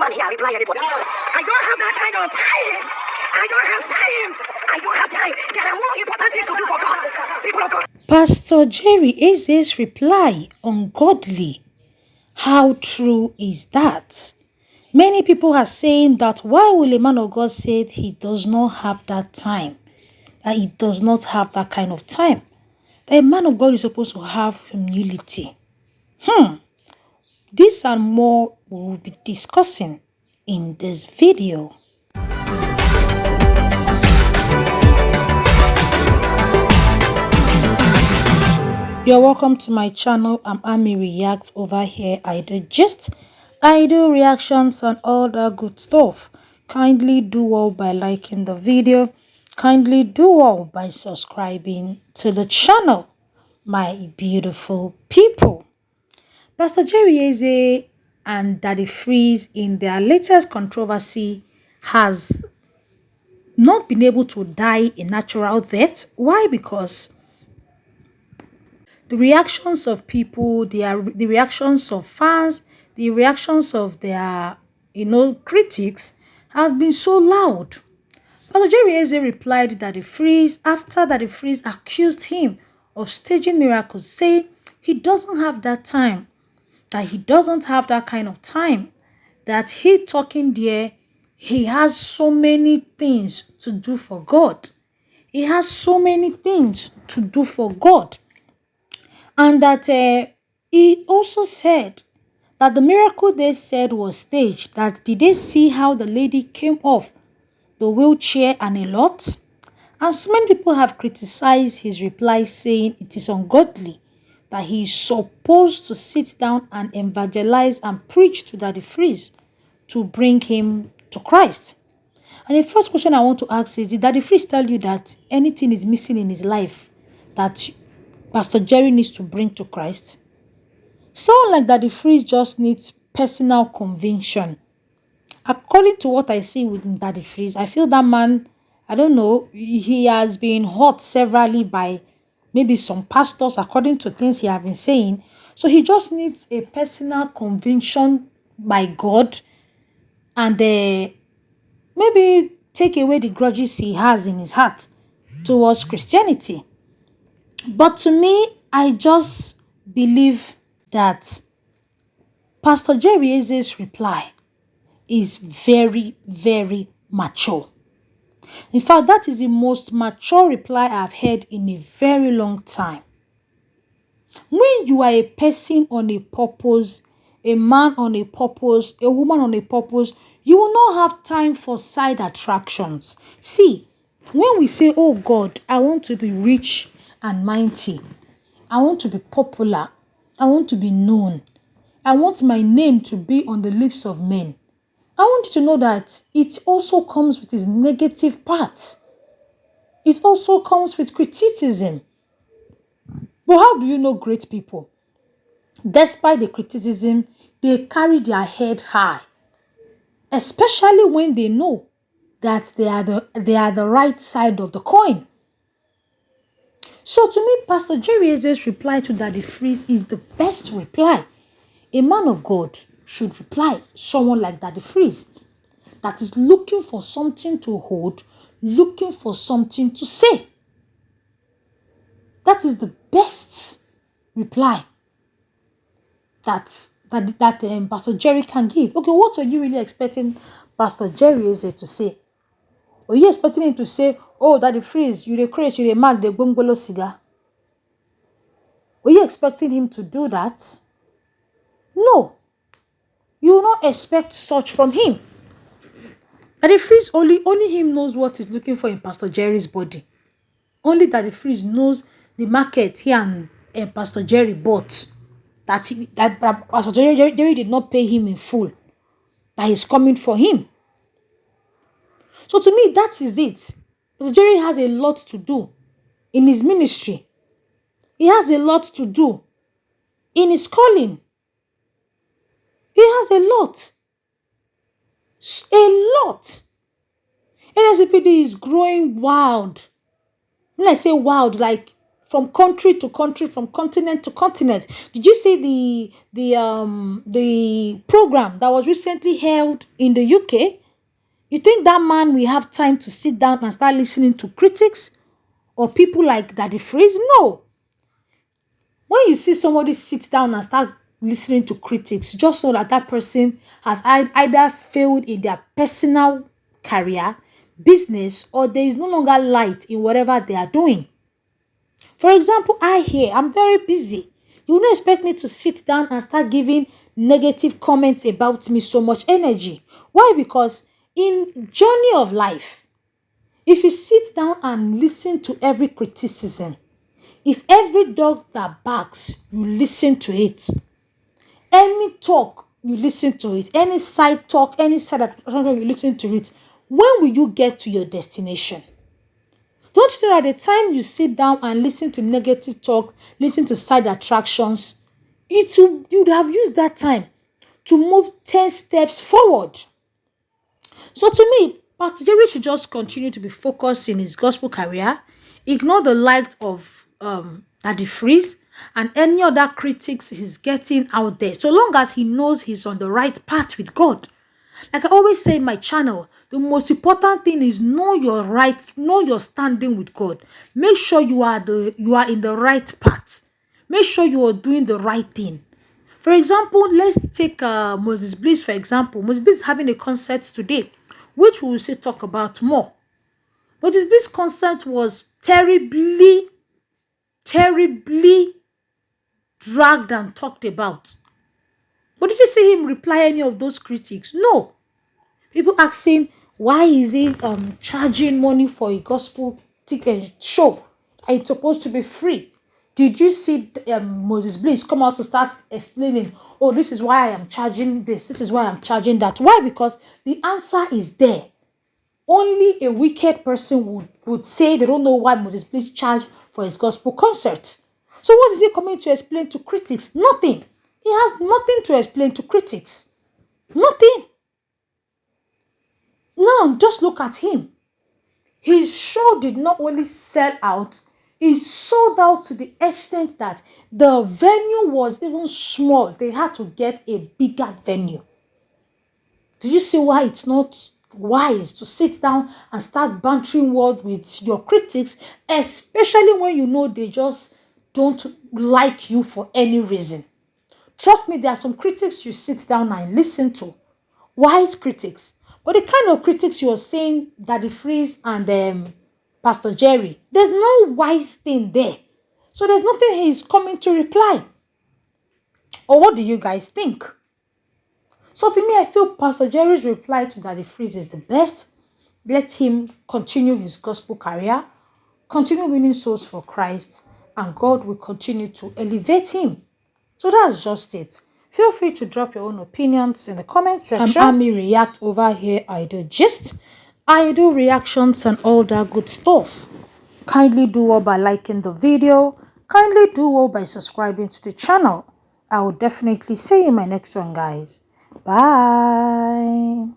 man here reply anybody. I don't have that kind of time. I don't have time. I don't have time. There are more important things to do for God. People of God. Pastor Jerry Eze's reply, ungodly. How true is that? Many people are saying that why will a man of God say he does not have that time? That he does not have that kind of time. That a man of God is supposed to have humility. This and more we will be discussing in this video. You're welcome to my channel. I'm Ami React. Over here I do gist, I do reactions and all that good stuff. Kindly do well by liking the video. Kindly do well by subscribing to the channel, my beautiful people. Pastor Jerry Eze and Daddy Freeze in their latest controversy has not been able to die a natural death. Why? Because the reactions of people, the reactions of fans, the reactions of their, critics have been so loud. Pastor Jerry Eze replied that the Freeze, after that the Freeze accused him of staging miracles, saying he doesn't have that time, that he doesn't have that kind of time, that he talking there, he has so many things to do for God. He has so many things to do for God. And that he also said that the miracle they said was staged. That did they see how the lady came off the wheelchair and a lot? And so many people have criticized his reply, saying it is ungodly that he is supposed to sit down and evangelize and preach to Daddy Freeze to bring him to Christ. And the first question I want to ask is, did Daddy Freeze tell you that anything is missing in his life that Pastor Jerry needs to bring to Christ? Someone like Daddy Freeze just needs personal conviction. According to what I see with Daddy Freeze, I feel that man, I don't know, he has been hurt severally by maybe some pastors according to things he has been saying. So he just needs a personal conviction by God and maybe take away the grudges he has in his heart towards Christianity. But to me, I just believe that Pastor Jerry Eze's reply is very, very mature. In fact, that is the most mature reply I've heard in a very long time. When you are a person on a purpose, a man on a purpose, a woman on a purpose, you will not have time for side attractions. See, when we say, oh God, I want to be rich and mighty, I want to be popular, I want to be known, I want my name to be on the lips of men, I want you to know that it also comes with its negative parts. It also comes with criticism. But how do you know great people? Despite the criticism, they carry their head high, especially when they know that they are the right side of the coin. So to me, Pastor Jerry Eze's reply to Daddy Freeze is the best reply. A man of God should reply someone like Daddy Freeze that is looking for something to hold, looking for something to say. That is the best reply that Pastor Jerry can give. Okay, what were you really expecting Pastor Jerry Eze to say? Were you expecting him to say, oh, Daddy Freeze, you the crazy, you the man, the bongbolo cigar? Were you expecting him to do that? No. You will not expect such from him. Daddy Freeze, only him knows what he's looking for in Pastor Jerry's body. Only Daddy Freeze knows the market he and Pastor Jerry bought. That Pastor Jerry did not pay him in full. That he's coming for him. So to me, that is it. Pastor Jerry has a lot to do in his ministry. He has a lot to do in his calling. He has a lot. A lot. NSCPD is growing wild. When I say wild, like from country to country, from continent to continent. Did you see the program that was recently held in the UK? You think that man will have time to sit down and start listening to critics or people like Daddy Freeze? No. When you see somebody sit down and start listening to critics, just know that that person has either failed in their personal career, business, or there is no longer light in whatever they are doing. For example, I'm very busy. You wouldn't expect me to sit down and start giving negative comments about me so much energy. Why? Because in journey of life, if you sit down and listen to every criticism, if every dog that barks, you listen to it, any talk, you listen to it, any side talk, any side attraction, you listen to it, when will you get to your destination? Don't you know at the time you sit down and listen to negative talk, listen to side attractions, you'd have used that time to move 10 steps forward. So to me, Pastor Jerry should just continue to be focused in his gospel career, ignore the light of Daddy Freeze and any other critics he's getting out there, so long as he knows he's on the right path with God. Like I always say in my channel, the most important thing is know your right, know your standing with God. Make sure you are in the right path. Make sure you are doing the right thing. For example, let's take Moses Bliss, for example. Moses Bliss is having a concert today, which we will say talk about more. Moses Bliss' concert was terribly, terribly dragged and talked about. But did you see him reply any of those critics? No. People asking, why is he charging money for a gospel ticket show? It's supposed to be free. Did you see Moses Bliss come out to start explaining, oh, this is why I am charging this is why I'm charging that? Why? Because the answer is there. Only a wicked person would say they don't know why Moses Bliss charged for his gospel concert. So what is he coming to explain to critics? Nothing. He has nothing to explain to critics. Nothing. Now, just look at him. His show did not only sell out, it sold out to the extent that the venue was even small. They had to get a bigger venue. Do you see why it's not wise to sit down and start bantering words with your critics, especially when you know they just don't like you for any reason? Trust me, there are some critics you sit down and listen to. Wise critics. But the kind of critics you're saying, Daddy Freeze and Pastor Jerry, there's no wise thing there. So there's nothing he's coming to reply. Or what do you guys think? So to me, I feel Pastor Jerry's reply to Daddy Freeze is the best. Let him continue his gospel career, continue winning souls for Christ, and God will continue to elevate him. So that's just it. Feel free to drop your own opinions in the comment section. I'm Ami React over here. I do gist. I do reactions and all that good stuff. Kindly do well by liking the video. Kindly do well by subscribing to the channel. I will definitely see you in my next one, guys. Bye.